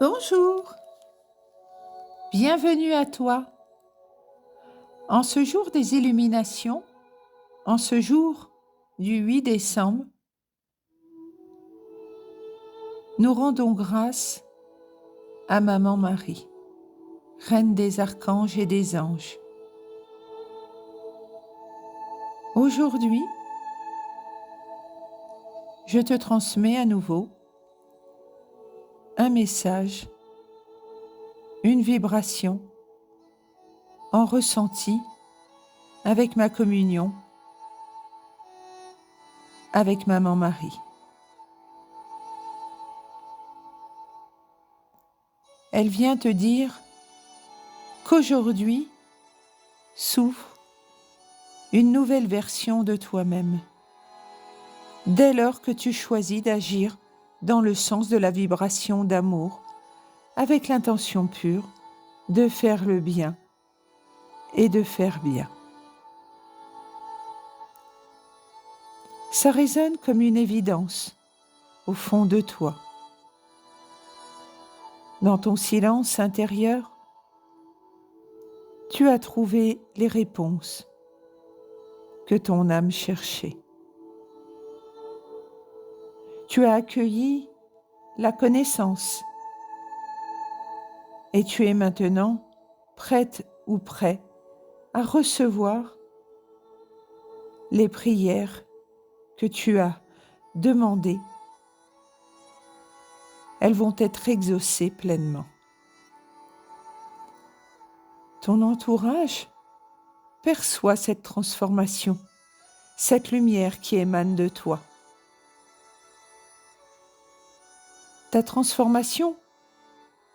Bonjour, bienvenue à toi. En ce jour des illuminations, en ce jour du 8 décembre, nous rendons grâce à Maman Marie, Reine des archanges et des anges. Aujourd'hui, je te transmets à nouveau un message, une vibration en ressenti avec ma communion avec Maman Marie. Elle vient te dire qu'aujourd'hui s'ouvre une nouvelle version de toi-même, dès lors que tu choisis d'agir dans le sens de la vibration d'amour, avec l'intention pure de faire le bien et de faire bien. Ça résonne comme une évidence au fond de toi. Dans ton silence intérieur, tu as trouvé les réponses que ton âme cherchait. Tu as accueilli la connaissance et tu es maintenant prête ou prêt à recevoir les prières que tu as demandées. Elles vont être exaucées pleinement. Ton entourage perçoit cette transformation, cette lumière qui émane de toi. Ta transformation,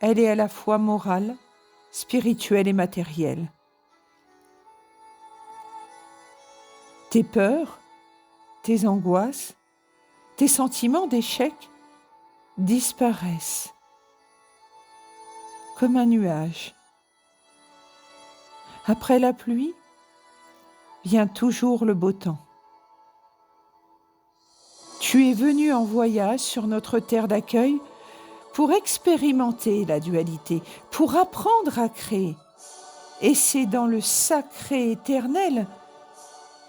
elle est à la fois morale, spirituelle et matérielle. Tes peurs, tes angoisses, tes sentiments d'échec disparaissent comme un nuage. Après la pluie, vient toujours le beau temps. Tu es venu en voyage sur notre terre d'accueil pour expérimenter la dualité, pour apprendre à créer. Et c'est dans le sacré éternel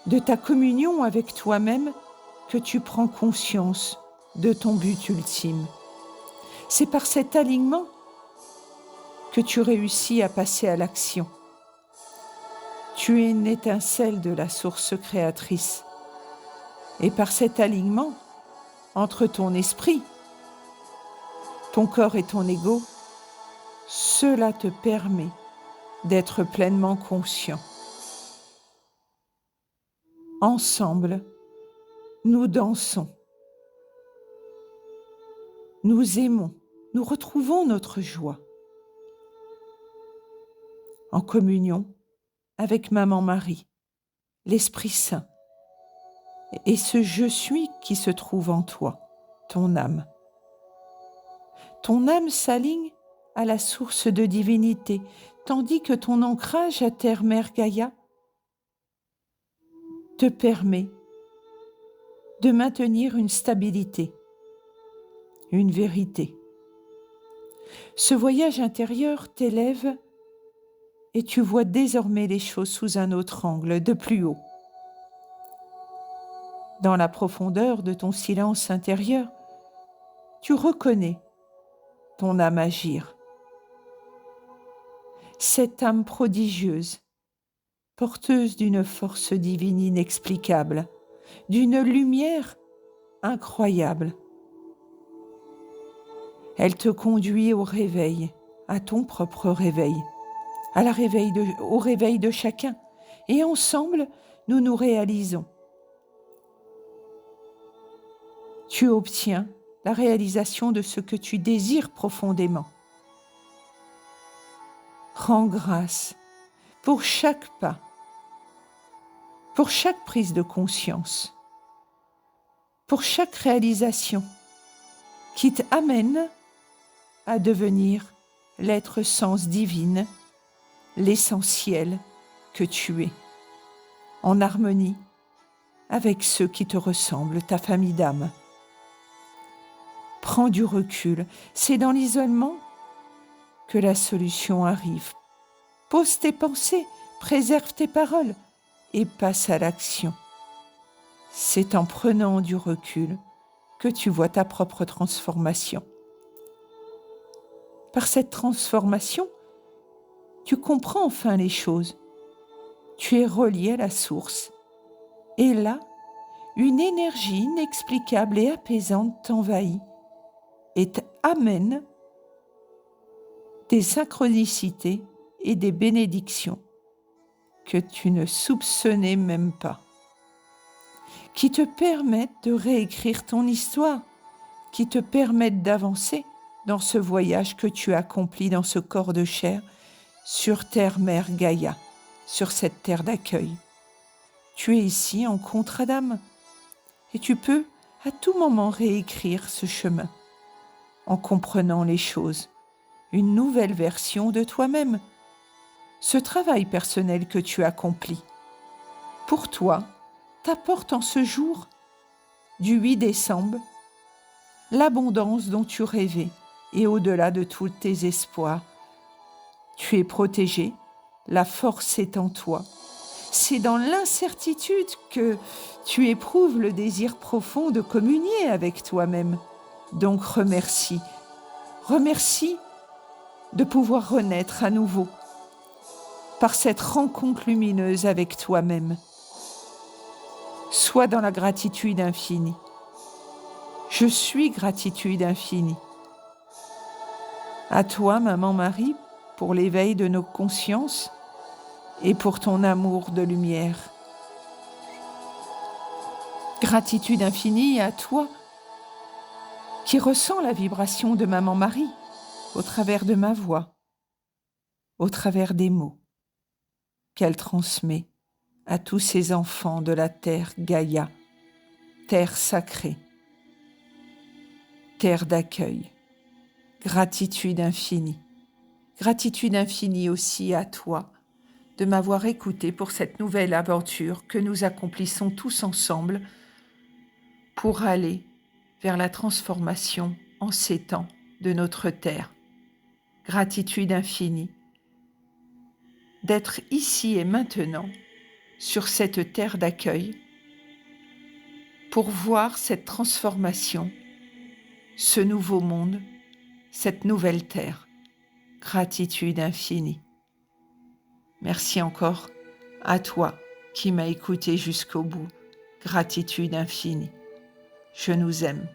de ta communion avec toi-même que tu prends conscience de ton but ultime. C'est par cet alignement que tu réussis à passer à l'action. Tu es une étincelle de la source créatrice. Et par cet alignement entre ton esprit, ton corps et ton ego, cela te permet d'être pleinement conscient. Ensemble, nous dansons, nous aimons, nous retrouvons notre joie. En communion avec Maman Marie, l'Esprit Saint, et ce je suis qui se trouve en toi, ton âme. Ton âme s'aligne à la source de divinité, tandis que ton ancrage à Terre-Mère Gaïa te permet de maintenir une stabilité, une vérité. Ce voyage intérieur t'élève et tu vois désormais les choses sous un autre angle, de plus haut. Dans la profondeur de ton silence intérieur, tu reconnais ton âme agir. Cette âme prodigieuse, porteuse d'une force divine inexplicable, d'une lumière incroyable. Elle te conduit au réveil, à ton propre réveil, au réveil de chacun. Et ensemble, nous nous réalisons. Tu obtiens la réalisation de ce que tu désires profondément. Rends grâce pour chaque pas, pour chaque prise de conscience, pour chaque réalisation qui t'amène à devenir l'être sens divine, l'essentiel que tu es, en harmonie avec ceux qui te ressemblent, ta famille d'âme. Prends du recul, c'est dans l'isolement que la solution arrive. Pose tes pensées, préserve tes paroles et passe à l'action. C'est en prenant du recul que tu vois ta propre transformation. Par cette transformation, tu comprends enfin les choses. Tu es relié à la source. Et là, une énergie inexplicable et apaisante t'envahit et t'amène des synchronicités et des bénédictions que tu ne soupçonnais même pas, qui te permettent de réécrire ton histoire, qui te permettent d'avancer dans ce voyage que tu accomplis dans ce corps de chair sur terre-mère Gaïa, sur cette terre d'accueil. Tu es ici en contrat d'âme et tu peux à tout moment réécrire ce chemin en comprenant les choses, une nouvelle version de toi-même. Ce travail personnel que tu accomplis, pour toi, t'apporte en ce jour du 8 décembre l'abondance dont tu rêvais et au-delà de tous tes espoirs. Tu es protégé, la force est en toi. C'est dans l'incertitude que tu éprouves le désir profond de communier avec toi-même. Donc remercie de pouvoir renaître à nouveau par cette rencontre lumineuse avec toi-même. Sois dans la gratitude infinie. Je suis gratitude infinie. À toi, Maman Marie, pour l'éveil de nos consciences et pour ton amour de lumière. Gratitude infinie à toi qui ressens la vibration de Maman Marie au travers de ma voix, au travers des mots qu'elle transmet à tous ces enfants de la terre Gaïa, terre sacrée, terre d'accueil. Gratitude infinie. Gratitude infinie aussi à toi de m'avoir écouté pour cette nouvelle aventure que nous accomplissons tous ensemble pour aller vers la transformation en ces temps de notre terre. Gratitude infinie d'être ici et maintenant sur cette terre d'accueil pour voir cette transformation, ce nouveau monde, cette nouvelle terre. Gratitude infinie. Merci encore à toi qui m'as écouté jusqu'au bout. Gratitude infinie. Je nous aime.